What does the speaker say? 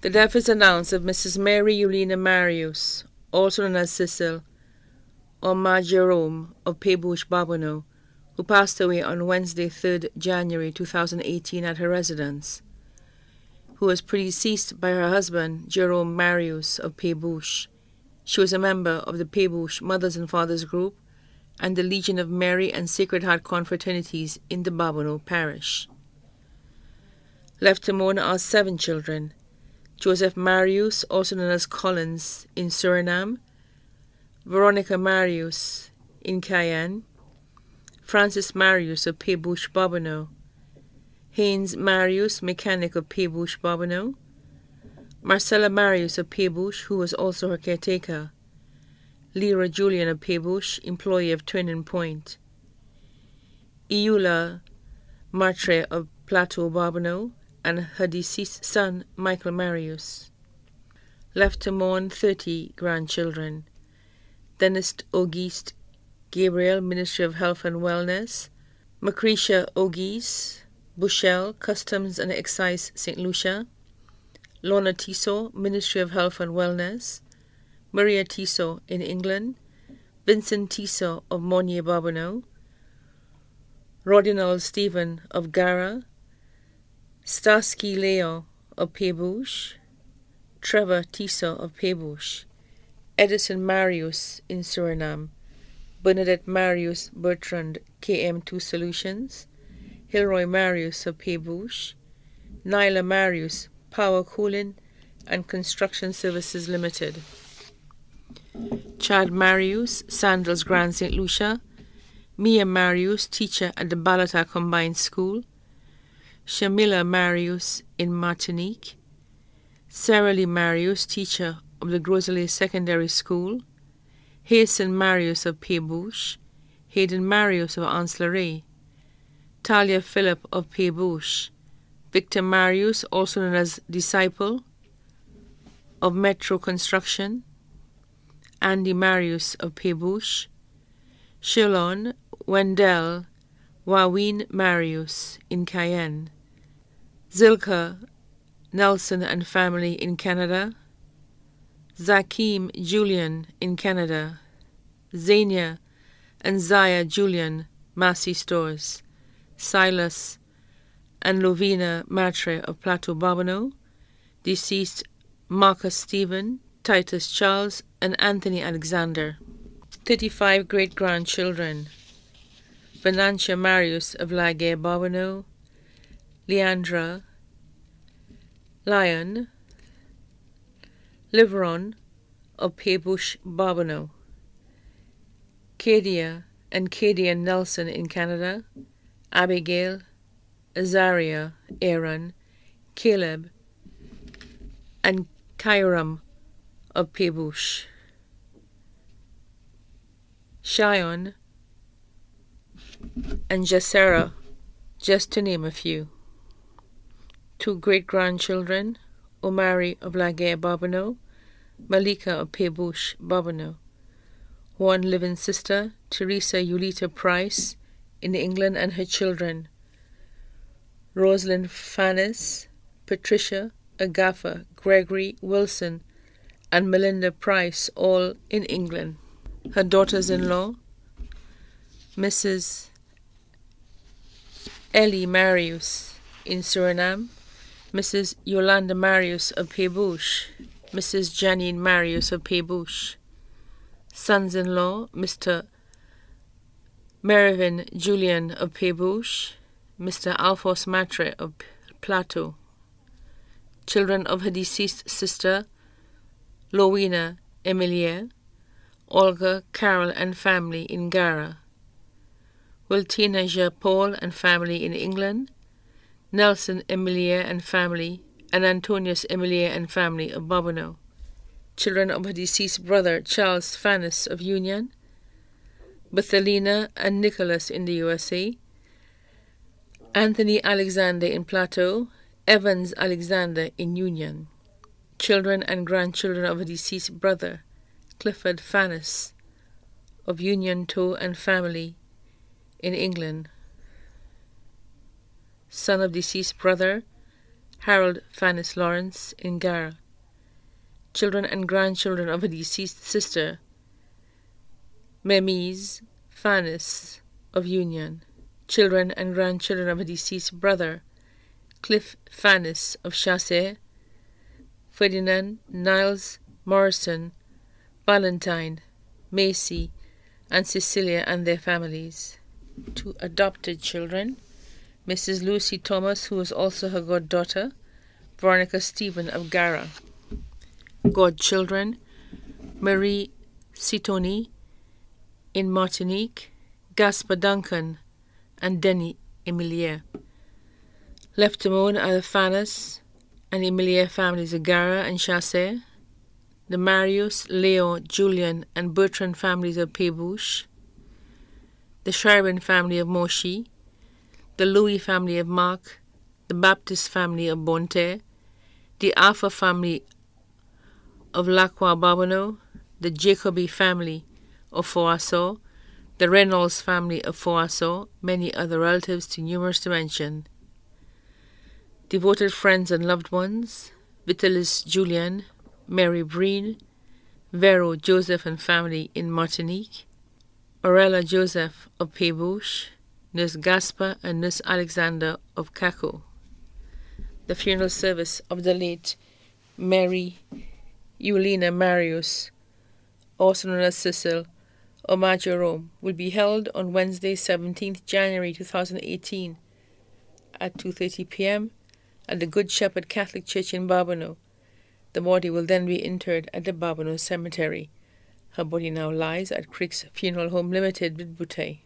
The death is announced of Mrs. Mary Ulina Marius, also known as Cecil, or Ma Jerome of Peebush, Bobino, who passed away on Wednesday, 3rd January 2018 at her residence, who was predeceased by her husband, Jerome Marius of Peebush. She was a member of the Peebush Mothers and Fathers Group and the Legion of Mary and Sacred Heart confraternities in the Bobino parish. Left to mourn are 7 children: Joseph Marius, also known as Collins, in Suriname; Veronica Marius, in Cayenne; Francis Marius of Peebush, Bobino; Haynes Marius, mechanic of Peebush, Bobino; Marcella Marius of Peebush, who was also her caretaker; Lyra Julian of Peebush, employee of Twin Point; Iula Matre of Plateau, Bobino, and her deceased son, Michael Marius. Left to mourn 30 grandchildren: Dennis Auguste Gabriel, Ministry of Health and Wellness; Macretia Auguste Bushell, Customs and Excise, St. Lucia; Lorna Tissot, Ministry of Health and Wellness; Maria Tissot in England; Vincent Tissot of Monier, Bobino; Rodinal Stephen of Gara; Starsky Leo of Peebush; Trevor Tissot of Peebush; Edison Marius in Suriname; Bernadette Marius Bertrand, KM2 Solutions; Hilroy Marius of Peebush; Nyla Marius, Power Cooling and Construction Services Limited; Chad Marius, Sandals Grand St. Lucia; Mia Marius, teacher at the Balata Combined School; Shamila Marius in Martinique; Sarah Lee Marius, teacher of the Grosley Secondary School; Hasten Marius of Peebush; Hayden Marius of Anslaray; Talia Philip of Peebush; Victor Marius, also known as Disciple, of Metro Construction; Andy Marius of Peebush; Shilon Wendell Waween Marius in Cayenne; Zilka Nelson and family in Canada; Zakim Julian in Canada; Zania and Zaya Julian, Massey Stores; Silas and Lovina Matre of Plateau, Bobino; deceased Marcus Stephen, Titus Charles, and Anthony Alexander. 35 great-grandchildren: Venantia Marius of Laguerre, Bobino; Leandra, Lion, Liveron of Peebush, Bobino; Cadia and Cadian Nelson in Canada; Abigail, Azaria, Aaron, Caleb, and Kairam of Peebush; Shion and Jessera, just to name a few. 2 great-grandchildren: Omari of Laguerre, Bobino; Malika of Peebush, Bobino. 1 living sister, Teresa Eulita Price, in England, and her children: Rosalind Fannis, Patricia, Agatha, Gregory, Wilson, and Melinda Price, all in England. Her daughters-in-law: Mrs. Ellie Marius in Suriname; Mrs. Yolanda Marius of Peebush; Mrs. Janine Marius of Peebush. Sons-in-law: Mr. Merivin Julian of Peebush; Mr. Alphonse Matre of Plateau. Children of her deceased sister, Lowena Emilie; Olga, Carol, and family in Gara; Wiltina Jean-Paul and family in England; Nelson Emilie and family, and Antonius Emilie and family of Bobino. Children of her deceased brother, Charles Fannis of Union; Bethelina and Nicholas in the USA; Anthony Alexander in Plateau; Evans Alexander in Union. Children and grandchildren of her deceased brother, Clifford Fannis of Union Toe and family in England. Son of deceased brother, Harold Fannis Lawrence in Gara. Children and grandchildren of her deceased sister, Memise Fannis of Union. Children and grandchildren of her deceased brother, Cliff Fannis of Chassé, Ferdinand Niles Morrison, Valentine, Macy, and Cecilia and their families. 2 adopted children, Mrs. Lucy Thomas, who was also her goddaughter, Veronica Stephen of Gara. Godchildren, Marie Sitoni in Martinique, Gaspar Duncan, and Denny Emilier. Left alone are the Fannis and Emilier families of Gara and Chassé, the Marius, Leo, Julian, and Bertrand families of Pébouche, the Sheridan family of Monchy, the Louis family of Marc, the Baptist family of Bonte, the Alpha family of Lacroix-Barbonneau, the Jacobi family of Foisseau, the Reynolds family of Foisseau, many other relatives too numerous to mention. Devoted friends and loved ones, Vitalis Julian, Mary Breen, Vero Joseph and family in Martinique, Orella Joseph of Pébouche, Nurse Gaspar and Nurse Alexander of Caco. The funeral service of the late Mary Ulina Marius, also known as Cecil, or Ma Jerome, will be held on Wednesday, 17th January 2018 at 2:30 p.m. at the Good Shepherd Catholic Church in Barbonneau. The body will then be interred at the Barbonneau Cemetery. Her body now lies at Crick's Funeral Home Limited, Bouteille.